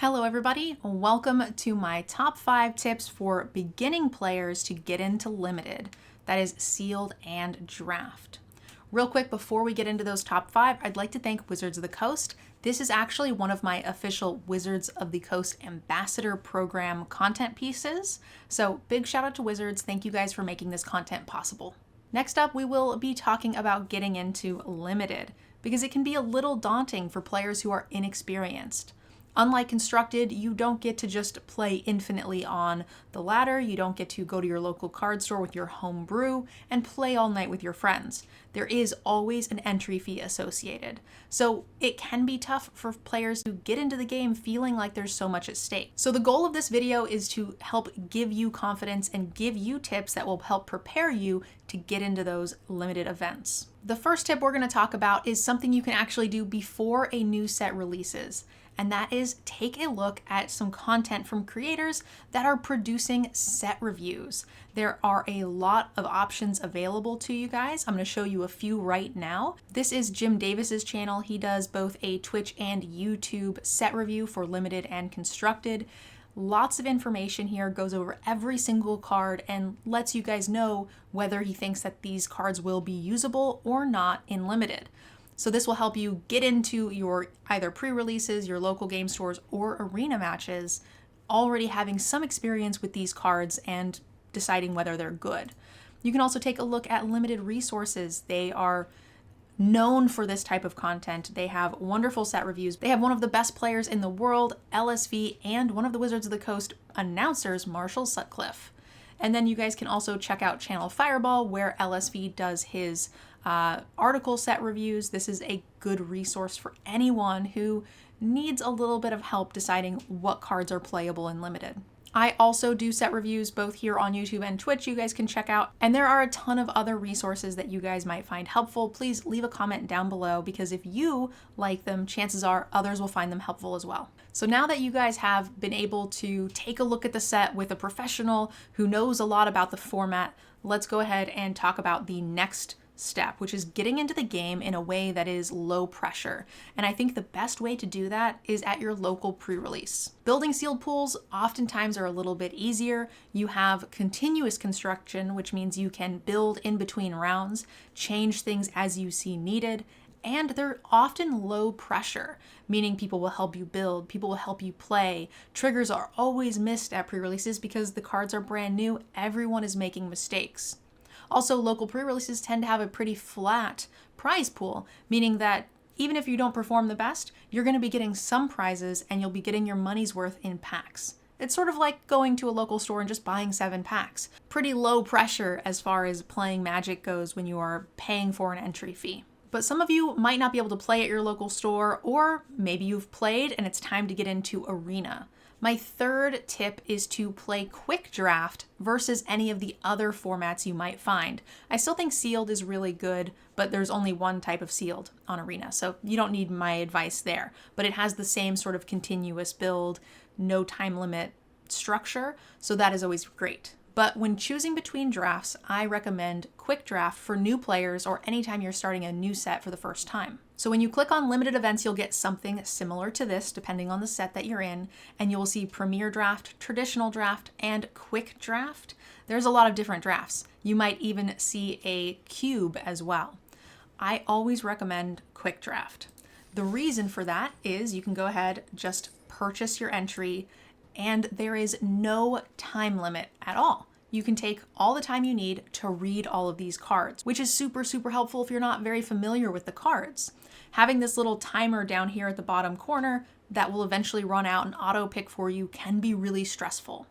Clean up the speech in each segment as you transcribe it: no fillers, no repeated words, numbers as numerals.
Hello everybody, welcome to my top 5 tips for beginning players to get into Limited, that is Sealed and Draft. Real quick, before we get into those top 5, I'd like to thank Wizards of the Coast. This is actually one of my official Wizards of the Coast Ambassador Program content pieces, so big shout out to Wizards, thank you guys for making this content possible. Next up, we will be talking about getting into Limited, because it can be a little daunting for players who are inexperienced. Unlike Constructed, you don't get to just play infinitely on the ladder, you don't get to go to your local card store with your home brew and play all night with your friends. There is always an entry fee associated. So it can be tough for players to get into the game feeling like there's so much at stake. So the goal of this video is to help give you confidence and give you tips that will help prepare you to get into those limited events. The first tip we're going to talk about is something you can actually do before a new set releases. And that is take a look at some content from creators that are producing set reviews. There are a lot of options available to you guys. I'm going to show you a few right now. This is Jim Davis's channel. He does both a Twitch and YouTube set review for Limited and Constructed. Lots of information here, goes over every single card and lets you guys know whether he thinks that these cards will be usable or not in Limited. So this will help you get into your either pre-releases, your local game stores, or arena matches, already having some experience with these cards and deciding whether they're good. You can also take a look at Limited resources. They are known for this type of content. They have wonderful set reviews. They have one of the best players in the world, LSV, and one of the Wizards of the Coast announcers, Marshall Sutcliffe. And then you guys can also check out Channel Fireball, where LSV does his article set reviews. This is a good resource for anyone who needs a little bit of help deciding what cards are playable in Limited. I also do set reviews both here on YouTube and Twitch you guys can check out, and there are a ton of other resources that you guys might find helpful. Please leave a comment down below because if you like them, chances are others will find them helpful as well. So now that you guys have been able to take a look at the set with a professional who knows a lot about the format, let's go ahead and talk about the next step, which is getting into the game in a way that is low pressure. And I think the best way to do that is at your local pre-release. Building sealed pools oftentimes are a little bit easier. You have continuous construction, which means you can build in between rounds, change things as you see needed, and they're often low pressure, meaning people will help you build, people will help you play. Triggers are always missed at pre-releases because the cards are brand new, everyone is making mistakes. Also, local pre-releases tend to have a pretty flat prize pool, meaning that even if you don't perform the best, you're going to be getting some prizes and you'll be getting your money's worth in packs. It's sort of like going to a local store and just buying 7 packs. Pretty low pressure as far as playing Magic goes when you are paying for an entry fee. But some of you might not be able to play at your local store, or maybe you've played and it's time to get into Arena. My third tip is to play Quick Draft versus any of the other formats you might find. I still think Sealed is really good, but there's only one type of Sealed on Arena, so you don't need my advice there. But it has the same sort of continuous build, no time limit structure, so that is always great. But when choosing between drafts, I recommend Quick Draft for new players or anytime you're starting a new set for the first time. So when you click on limited events, you'll get something similar to this depending on the set that you're in, and you'll see Premier Draft, Traditional Draft, and Quick Draft. There's a lot of different drafts. You might even see a cube as well. I always recommend Quick Draft. The reason for that is you can go ahead, just purchase your entry, and there is no time limit at all. You can take all the time you need to read all of these cards, which is super, super helpful if you're not very familiar with the cards. Having this little timer down here at the bottom corner that will eventually run out and auto pick for you can be really stressful.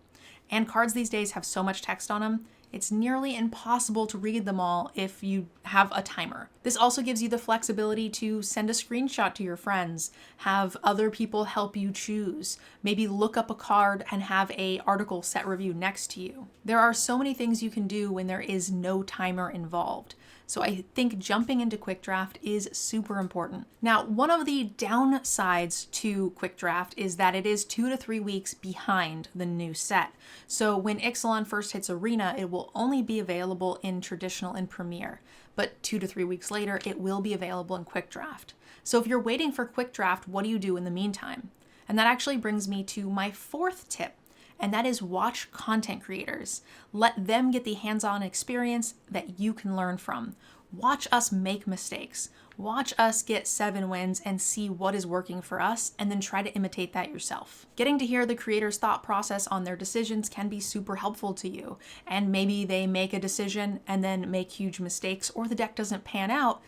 And cards these days have so much text on them, it's nearly impossible to read them all if you have a timer. This also gives you the flexibility to send a screenshot to your friends, have other people help you choose, maybe look up a card and have an article set review next to you. There are so many things you can do when there is no timer involved. So I think jumping into Quick Draft is super important. Now, one of the downsides to Quick Draft is that it is 2 to 3 weeks behind the new set. So when Ixalan first hits Arena, it will only be available in Traditional and Premier. But 2 to 3 weeks later, it will be available in Quick Draft. So if you're waiting for Quick Draft, what do you do in the meantime? And that actually brings me to my fourth tip, and that is watch content creators. Let them get the hands-on experience that you can learn from. Watch us make mistakes. Watch us get 7 wins and see what is working for us, and then try to imitate that yourself. Getting to hear the creator's thought process on their decisions can be super helpful to you. And maybe they make a decision and then make huge mistakes, or the deck doesn't pan out.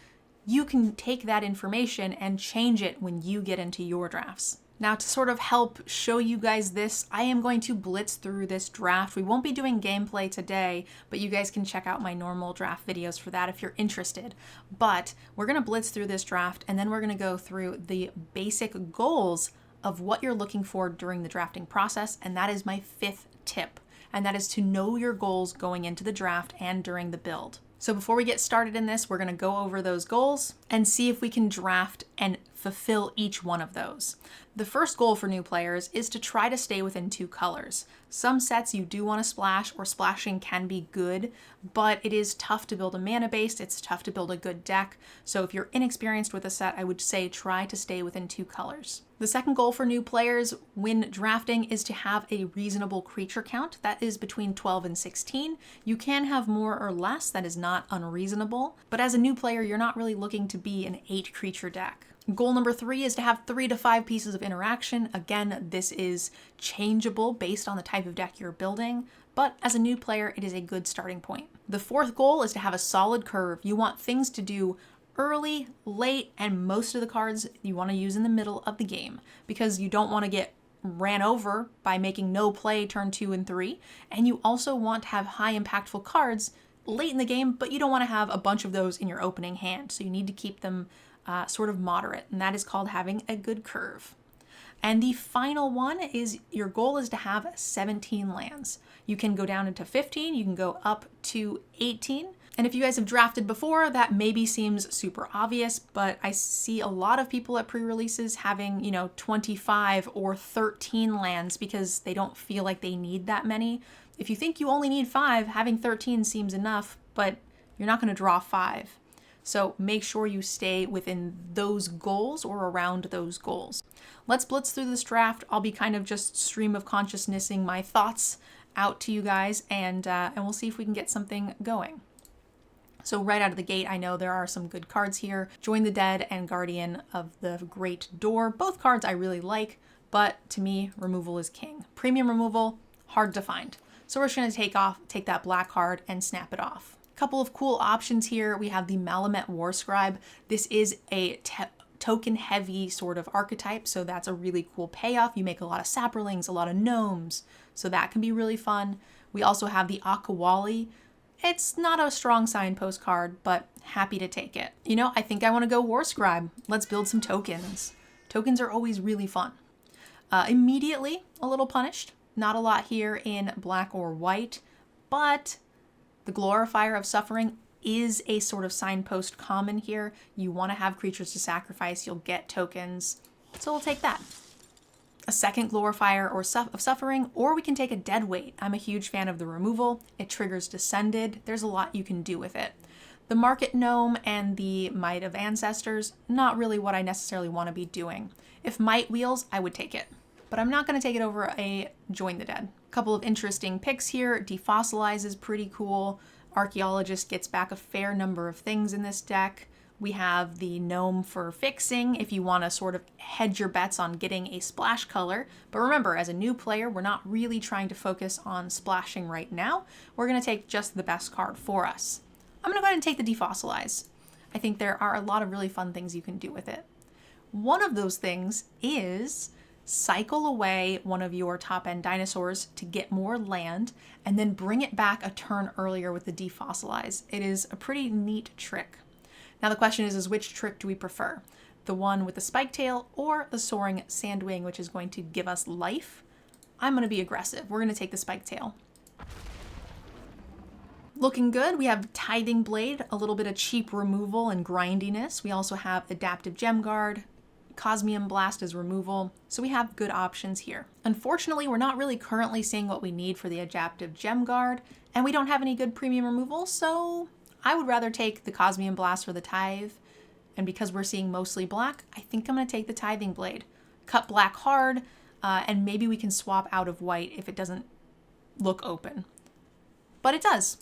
You can take that information and change it when you get into your drafts. Now, to sort of help show you guys this, I am going to blitz through this draft. We won't be doing gameplay today, but you guys can check out my normal draft videos for that if you're interested. But we're going to blitz through this draft, and then we're going to go through the basic goals of what you're looking for during the drafting process, and that is my 5th tip, and that is to know your goals going into the draft and during the build. So before we get started in this, we're going to go over those goals and see if we can draft and fulfill each one of those. The first goal for new players is to try to stay within 2 colors. Some sets you do want to splash, or splashing can be good, but it is tough to build a mana base, it's tough to build a good deck. So if you're inexperienced with a set, I would say try to stay within 2 colors. The second goal for new players when drafting is to have a reasonable creature count. That is between 12 and 16. You can have more or less, that is not unreasonable. But as a new player, you're not really looking to be an 8 creature deck. Goal number 3 is to have 3 to 5 pieces of interaction. Again, this is changeable based on the type of deck you're building, but as a new player, it is a good starting point. The fourth goal is to have a solid curve. You want things to do early, late, and most of the cards you want to use in the middle of the game, because you don't want to get ran over by making no play turn 2 and 3, and you also want to have high impactful cards late in the game, but you don't want to have a bunch of those in your opening hand, so you need to keep them sort of moderate, and that is called having a good curve. And the final one is your goal is to have 17 lands. You can go down into 15, you can go up to 18. And if you guys have drafted before, that maybe seems super obvious, but I see a lot of people at pre-releases having, 25 or 13 lands because they don't feel like they need that many. If you think you only need 5, having 13 seems enough, but you're not going to draw 5. So make sure you stay within those goals or around those goals. Let's blitz through this draft. I'll be kind of just stream of consciousnessing my thoughts out to you guys, and we'll see if we can get something going. So right out of the gate, I know there are some good cards here. Join the Dead and Guardian of the Great Door. Both cards I really like, but to me, removal is king. Premium removal, hard to find. So we're just going to take that black card and snap it off. Couple of cool options here. We have the Malamet Warscribe. This is a token heavy sort of archetype, so that's a really cool payoff. You make a lot of saprolings, a lot of gnomes, so that can be really fun. We also have the Akawali. It's not a strong signpost card, but happy to take it. I think I want to go Warscribe. Let's build some tokens. Tokens are always really fun. Immediately a little punished. Not a lot here in black or white, but the Glorifier of Suffering is a sort of signpost common here. You want to have creatures to sacrifice, you'll get tokens, so we'll take that. A second Glorifier of Suffering, or we can take a Deadweight. I'm a huge fan of the removal. It triggers Descended. There's a lot you can do with it. The Market Gnome and the Might of Ancestors, not really what I necessarily want to be doing. If Might wheels, I would take it, but I'm not going to take it over a Join the Dead. Couple of interesting picks here. Defossilize is pretty cool. Archaeologist gets back a fair number of things in this deck. We have the Gnome for fixing if you want to sort of hedge your bets on getting a splash color. But remember, as a new player, we're not really trying to focus on splashing right now. We're going to take just the best card for us. I'm going to go ahead and take the Defossilize. I think there are a lot of really fun things you can do with it. One of those things is cycle away one of your top-end dinosaurs to get more land, and then bring it back a turn earlier with the Defossilize. It is a pretty neat trick. Now the question is which trick do we prefer? The one with the spike tail or the soaring sandwing, which is going to give us life? I'm going to be aggressive. We're going to take the spike tail. Looking good. We have Tithing Blade, a little bit of cheap removal and grindiness. We also have Adaptive Gem Guard, Cosmium Blast as removal, so we have good options here. Unfortunately, we're not really currently seeing what we need for the Adaptive Gem Guard, and we don't have any good premium removal, so I would rather take the Cosmium Blast for the Tithe, and because we're seeing mostly black, I think I'm going to take the Tithing Blade. cut black hard, and maybe we can swap out of white if it doesn't look open. But it does.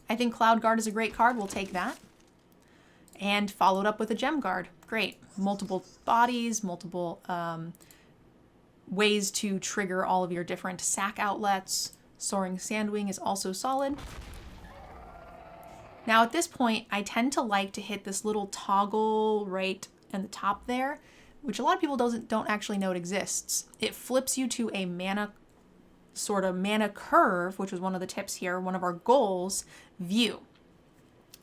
I think Cloud Guard is a great card. We'll take that. And followed up with a Gem Guard. Great. Multiple bodies, multiple ways to trigger all of your different sack outlets. Soaring Sandwing is also solid. Now at this point, I tend to like to hit this little toggle right in the top there, which a lot of people don't actually know it exists. It flips you to a mana curve, which was one of the tips here, one of our goals, view.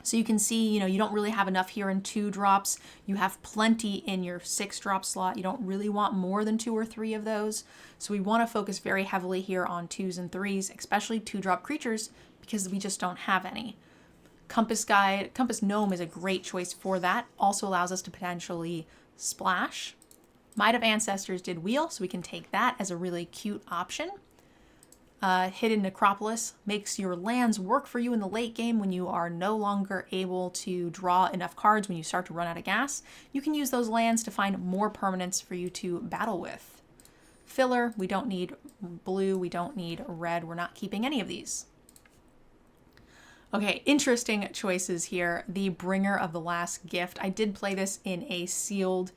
So you can see, you don't really have enough here in 2 drops. You have plenty in your 6 drop slot. You don't really want more than 2 or 3 of those. So we want to focus very heavily here on 2s and 3s, especially 2-drop creatures, because we just don't have any. Compass Gnome is a great choice for that. Also allows us to potentially splash. Might of Ancestors did wheel, so we can take that as a really cute option. Hidden Necropolis makes your lands work for you in the late game when you are no longer able to draw enough cards when you start to run out of gas. You can use those lands to find more permanents for you to battle with. Filler, we don't need blue, we don't need red, we're not keeping any of these. Okay, interesting choices here. The Bringer of the Last Gift. I did play this in a sealed.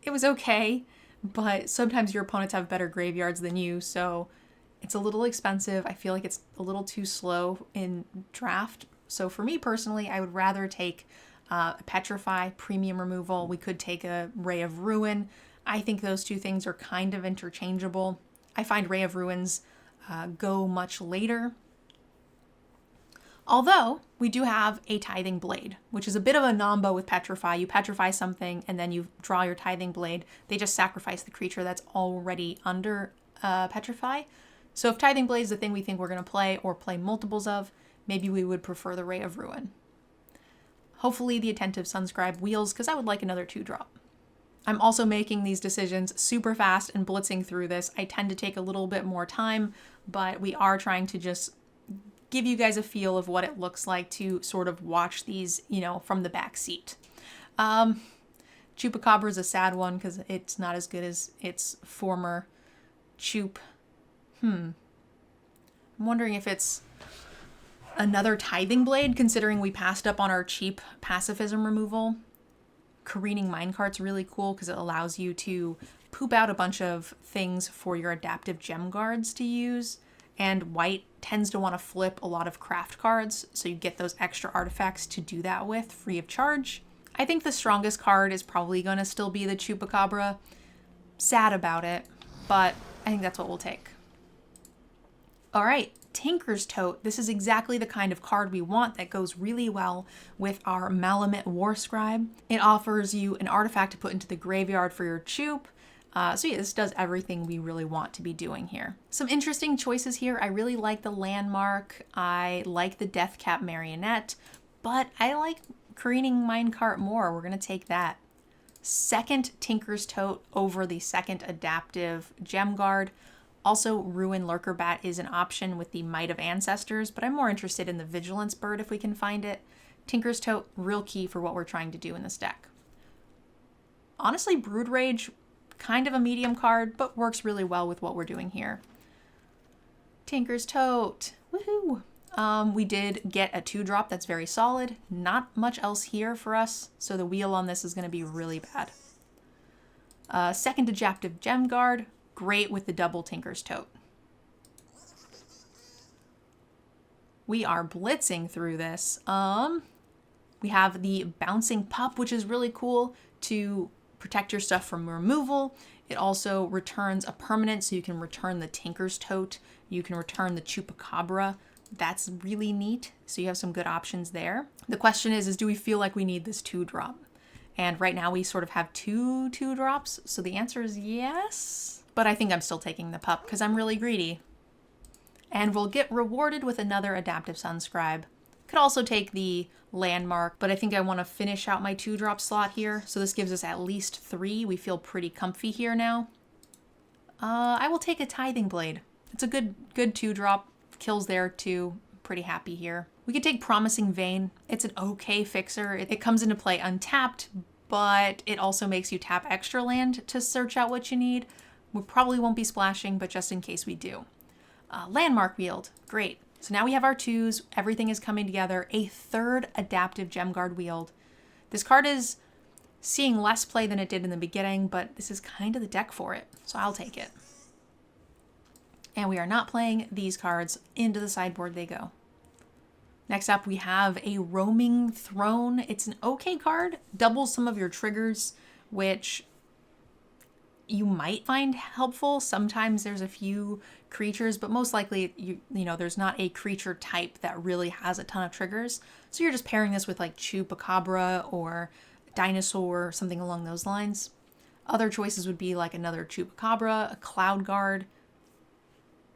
It was okay, but sometimes your opponents have better graveyards than you, so it's a little expensive. I feel like it's a little too slow in draft. So for me personally, I would rather take a Petrify, premium removal. We could take a Ray of Ruin. I think those two things are kind of interchangeable. I find Ray of Ruins go much later. Although we do have a Tithing Blade, which is a bit of a nombo with Petrify. You petrify something and then you draw your Tithing Blade. They just sacrifice the creature that's already under Petrify. So if Tithing Blade is the thing we think we're going to play or play multiples of, maybe we would prefer the Ray of Ruin. Hopefully the Attentive Sunscribe wheels, because I would like another 2-drop. I'm also making these decisions super fast and blitzing through this. I tend to take a little bit more time, but we are trying to just give you guys a feel of what it looks like to sort of watch these, from the back seat. Chupacabra is a sad one because it's not as good as its former Chup. I'm wondering if it's another Tithing Blade, considering we passed up on our cheap pacifism removal. Careening Minecart's really cool because it allows you to poop out a bunch of things for your adaptive gem guards to use. And white tends to want to flip a lot of craft cards, so you get those extra artifacts to do that with free of charge. I think the strongest card is probably going to still be the Chupacabra. Sad about it, but I think that's what we'll take. All right, Tinker's Tote. This is exactly the kind of card we want that goes really well with our Malamute Warscribe. It offers you an artifact to put into the graveyard for your Chup. So yeah, this does everything we really want to be doing here. Some interesting choices here. I really like the Landmark. I like the Deathcap Marionette, but I like Careening Minecart more. We're going to take that. Second Tinker's Tote over the second adaptive Gem Guard. Also, Ruin Lurkerbat is an option with the Might of Ancestors, but I'm more interested in the Vigilance Bird if we can find it. Tinker's Tote, real key for what we're trying to do in this deck. Honestly, Brood Rage, kind of a medium card, but works really well with what we're doing here. Tinker's Tote, woohoo! We did get a 2-drop that's very solid. Not much else here for us, so the wheel on this is going to be really bad. Second Adaptive Gem Guard, great with the double Tinker's Tote. We are blitzing through this. We have the Bouncing Pup, which is really cool to protect your stuff from removal. It also returns a permanent, so you can return the Tinker's Tote. You can return the Chupacabra. That's really neat. So you have some good options there. The question is do we feel like we need this 2-drop? And right now we sort of have 2 2-drops. So the answer is yes. But I think I'm still taking the pup because I'm really greedy. And we'll get rewarded with another Adaptive Sunscribe. Could also take the Landmark, but I think I want to finish out my 2-drop slot here. So this gives us at least 3. We feel pretty comfy here now. I will take a Tithing Blade. It's a good 2-drop. Kills there too. Pretty happy here. We could take Promising Vein. It's an okay fixer. It comes into play untapped, but it also makes you tap extra land to search out what you need. We probably won't be splashing, but just in case we do. Landmark Wield, great. So now we have our 2s, everything is coming together. A 3rd Adaptive Gemguard Wield. This card is seeing less play than it did in the beginning, but this is kind of the deck for it, so I'll take it. And we are not playing these cards. Into the sideboard they go. Next up, we have a Roaming Throne. It's an okay card, doubles some of your triggers, which you might find helpful. Sometimes there's a few creatures, but most likely, you know, there's not a creature type that really has a ton of triggers. So you're just pairing this with like Chupacabra or Dinosaur or something along those lines. Other choices would be like another Chupacabra, a Cloud Guard,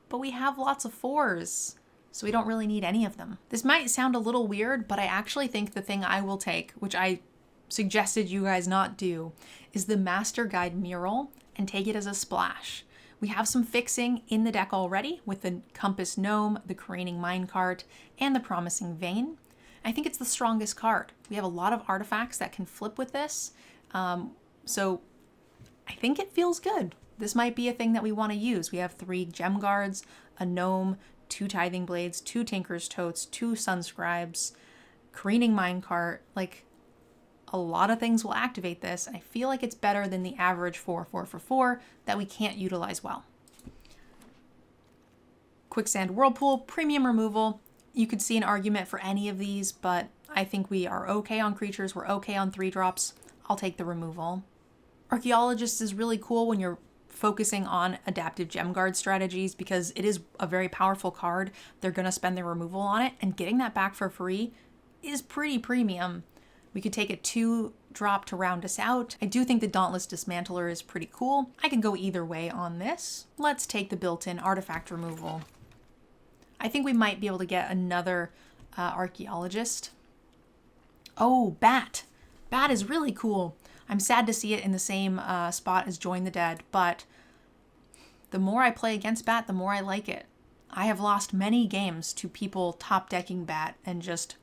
but we have lots of 4s, so we don't really need any of them. This might sound a little weird, but I actually think the thing I will take, which I suggested you guys not do, is the Master Guide Mural and take it as a splash. We have some fixing in the deck already with the Compass Gnome, the Careening Minecart, and the Promising Vein. I think it's the strongest card. We have a lot of artifacts that can flip with this, so I think it feels good. This might be a thing that we want to use. We have 3 Gem Guards, a Gnome, 2 Tithing Blades, 2 Tinker's Totes, 2 Sunscribes, Careening Minecart. Like, a lot of things will activate this. I feel like it's better than the average 4/4/4 that we can't utilize well. Quicksand Whirlpool, premium removal. You could see an argument for any of these, but I think we are okay on creatures. We're okay on 3-drops. I'll take the removal. Archaeologist is really cool when you're focusing on adaptive gem guard strategies because it is a very powerful card. They're going to spend their removal on it, and getting that back for free is pretty premium. We could take a 2-drop to round us out. I do think the Dauntless Dismantler is pretty cool. I can go either way on this. Let's take the built-in artifact removal. I think we might be able to get another Archaeologist. Oh, Bat. Bat is really cool. I'm sad to see it in the same spot as Join the Dead, but the more I play against Bat, the more I like it. I have lost many games to people top-decking Bat and just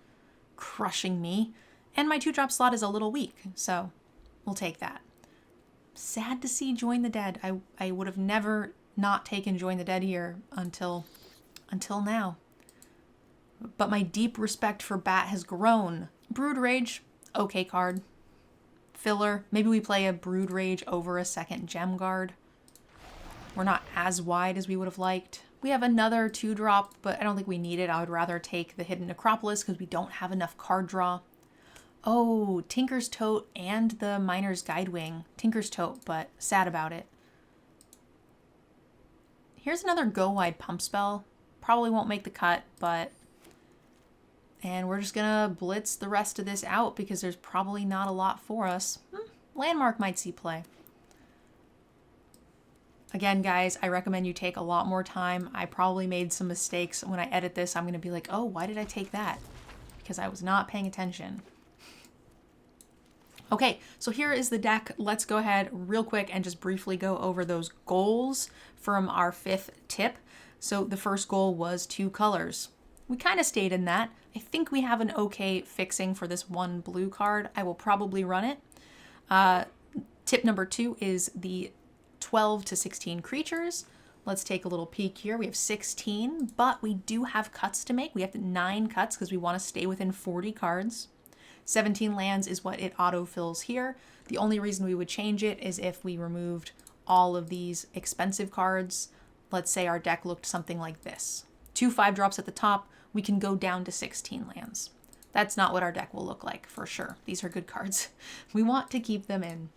crushing me, and my 2-drop slot is a little weak, so we'll take that. Sad to see Join the Dead. I would have never not taken Join the Dead here until now. But my deep respect for Bat has grown. Brood Rage, okay card. Filler, maybe we play a Brood Rage over a 2nd Gem Guard. We're not as wide as we would have liked. We have another 2-drop, but I don't think we need it. I would rather take the Hidden Necropolis because we don't have enough card draw. Oh, Tinker's Tote and the Miner's Guidewing. Tinker's Tote, but sad about it. Here's another Go Wide Pump Spell. Probably won't make the cut, but... And we're just gonna blitz the rest of this out because there's probably not a lot for us. Landmark might see play. Again, guys, I recommend you take a lot more time. I probably made some mistakes. When I edit this, I'm gonna be like, oh, why did I take that? Because I was not paying attention. Okay, so here is the deck. Let's go ahead real quick and just briefly go over those goals from our 5th tip. So the first goal was 2 colors. We kind of stayed in that. I think we have an okay fixing for this 1 blue card. I will probably run it. Tip number 2 is the 12 to 16 creatures. Let's take a little peek here. We have 16, but we do have cuts to make. We have 9 cuts because we want to stay within 40 cards. 17 lands is what it autofills here. The only reason we would change it is if we removed all of these expensive cards. Let's say our deck looked something like this. 2 5-drops at the top, we can go down to 16 lands. That's not what our deck will look like, for sure. These are good cards. We want to keep them in.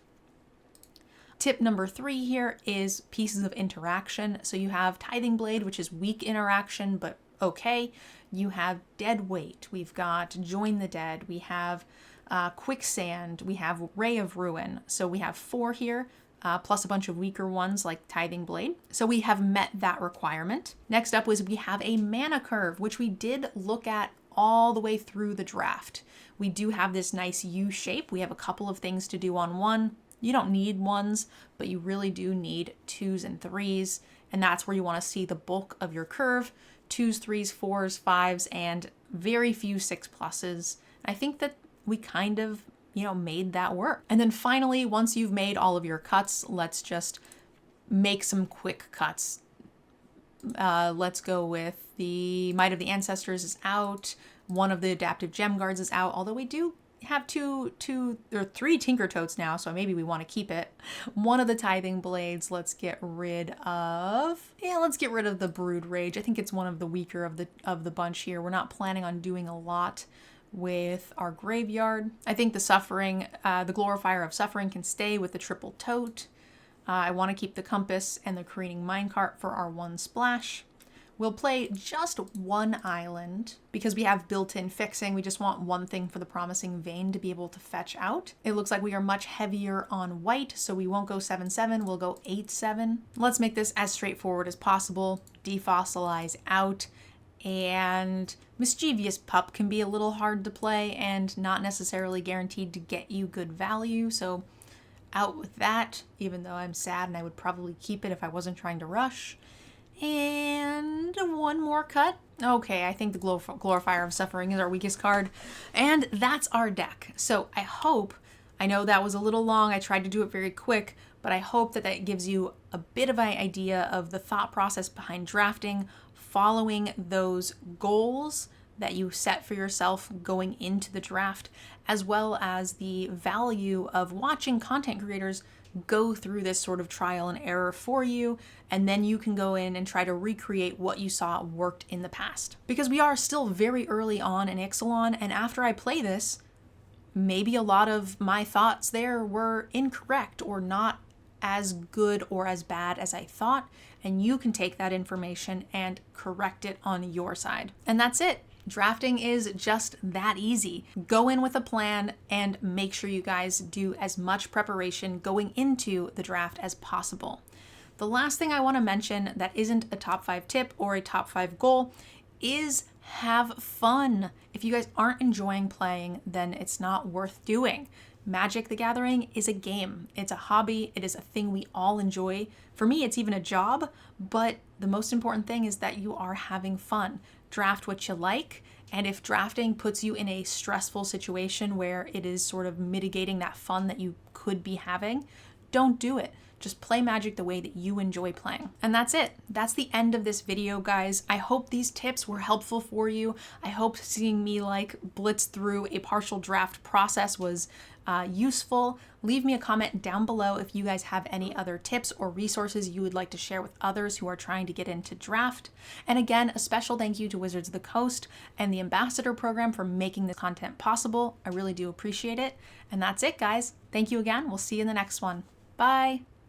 Tip number 3 here is pieces of interaction. So you have Tithing Blade, which is weak interaction, but okay. You have Dead Weight. We've got Join the Dead. We have Quicksand. We have Ray of Ruin. So we have 4 here. Plus a bunch of weaker ones like Tithing Blade. So we have met that requirement. Next up was we have a mana curve, which we did look at all the way through the draft. We do have this nice U shape. We have a couple of things to do on 1. You don't need 1s, but you really do need 2s and 3s. And that's where you want to see the bulk of your curve. 2s, 3s, 4s, 5s, and very few 6+s. I think that we kind of made that work. And then finally, once you've made all of your cuts, let's just make some quick cuts. Let's go with the Might of the Ancestors is out. One of the Adaptive Gem Guards is out, although we do have two or three Tinker Totes now, so maybe we want to keep it. One of the Tithing Blades, let's get rid of the Brood Rage. I think it's one of the weaker of the bunch here. We're not planning on doing a lot with our graveyard. I think the Suffering, the Glorifier of Suffering can stay with the Triple Tote. I want to keep the Compass and the Careening Minecart for our 1 splash. We'll play just 1 island because we have built-in fixing. We just want 1 thing for the Promising Vein to be able to fetch out. It looks like we are much heavier on white, so we won't go 7/7, we'll go 8/7. Let's make this as straightforward as possible. Defossilize out, and Mischievous Pup can be a little hard to play and not necessarily guaranteed to get you good value, so out with that, even though I'm sad and I would probably keep it if I wasn't trying to rush. And 1 more cut. Okay, I think the Glorifier of Suffering is our weakest card. And that's our deck. So I know that was a little long, I tried to do it very quick, but I hope that that gives you a bit of an idea of the thought process behind drafting, following those goals that you set for yourself going into the draft, as well as the value of watching content creators go through this sort of trial and error for you, and then you can go in and try to recreate what you saw worked in the past. Because we are still very early on in Ixalan, and after I play this, maybe a lot of my thoughts there were incorrect or not as good or as bad as I thought, and you can take that information and correct it on your side. And that's it. Drafting is just that easy. Go in with a plan and make sure you guys do as much preparation going into the draft as possible. The last thing I want to mention that isn't a top 5 tip or a top 5 goal is have fun. If you guys aren't enjoying playing, then it's not worth doing. Magic the Gathering is a game. It's a hobby. It is a thing we all enjoy. For me, it's even a job, but the most important thing is that you are having fun. Draft what you like, and if drafting puts you in a stressful situation where it is sort of mitigating that fun that you could be having, don't do it. Just play Magic the way that you enjoy playing. And that's it. That's the end of this video, guys. I hope these tips were helpful for you. I hope seeing me blitz through a partial draft process was useful. Leave me a comment down below if you guys have any other tips or resources you would like to share with others who are trying to get into draft. And again, a special thank you to Wizards of the Coast and the Ambassador Program for making this content possible. I really do appreciate it. And that's it, guys. Thank you again. We'll see you in the next one. Bye.